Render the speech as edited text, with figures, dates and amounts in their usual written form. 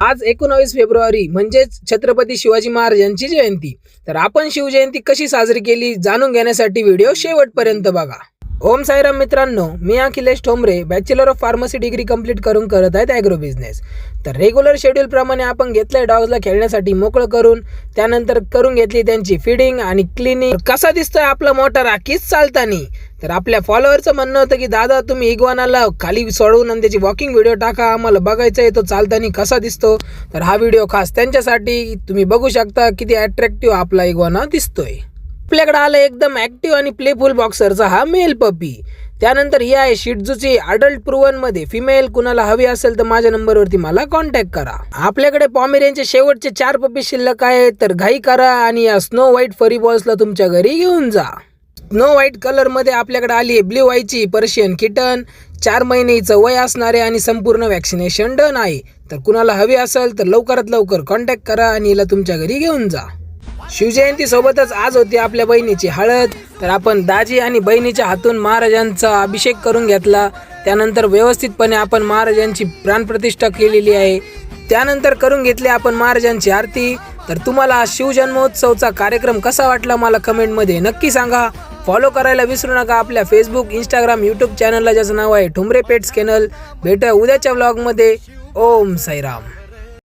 आज 19 फेब्रुवारी म्हणजेच छत्रपती शिवाजी महाराज यांची जयंती. तर आपण शिवजयंती कशी साजरी केली जाणून घेण्यासाठी व्हिडिओ शेवटपर्यंत बघा. ओम साईराम मित्रांनो, मी Akhilesh Thombare bachelor of pharmacy degree complete करून करत आहेत ॲग्रो बिझनेस. तर रेग्युलर शेड्यूल प्रमाणे आपण घेतलंय डॉग्सला खेळण्यासाठी मोकळं करून, त्यानंतर करून घेतली त्यांची फीडिंग आणि क्लिनिंग. कसा दिसतोय आपला मोठा राखीच चालतानी. तर आपल्या फॉलोअरचं म्हणणं होतं की दादा तुम्ही इग्वानाला खाली सोडवून आणि त्याची वॉकिंग व्हिडिओ टाका, आम्हाला बघायचं आहे तो चालताना कसा दिसतो. तर हा व्हिडिओ खास त्यांच्यासाठी. तुम्ही बघू शकता किती अट्रॅक्टिव्ह आपला इग्वाना दिसतोय. आपल्याकडे आलं एकदम ॲक्टिव्ह आणि प्लेफुल बॉक्सरचा हा मेल पपी. त्यानंतर ही आहे शिट्झूची अडल्ट प्रूव्हनमध्ये फिमेल. कुणाला हवी असेल तर माझ्या नंबरवरती मला कॉन्टॅक्ट करा. आपल्याकडे पॉमेरियनचे शेवटचे 4 पपी शिल्लक आहेत. तर घाई करा आणि या स्नो व्हाईट फरी बॉल्सला तुमच्या घरी घेऊन जा. स्नो व्हाईट कलरमध्ये आपल्याकडे आली आहे ब्ल्यू आयची पर्शियन किटन. 4 महिन्याचं वय असणारे आणि संपूर्ण वॅक्सिनेशन डन आहे. तर कुणाला हवी असेल तर लवकरात लवकर कॉन्टॅक्ट करा आणि हिला तुमच्या घरी घेऊन जा. शिवजयंती सोबतच आज होती आपल्या बहिणीची हळद. तर आपण दाजी आणि बहिणीच्या हातून महाराजांचा अभिषेक करून घेतला. त्यानंतर व्यवस्थितपणे आपण महाराजांची प्राणप्रतिष्ठा केलेली आहे. त्यानंतर करून घेतली आपण महाराजांची आरती. तर तुम्हाला शिवजन्मोत्सवचा कार्यक्रम कसा वाटला मला कमेंटमध्ये नक्की सांगा. फॉलो करायला विसरू नका आपल्या फेसबुक, इंस्टाग्राम, यूट्यूब चॅनलला, ज्याचं नाव आहे ठोंबरे पेट्स केनल. भेटूया उद्याच्या व्लॉगमध्ये. ओम साईराम.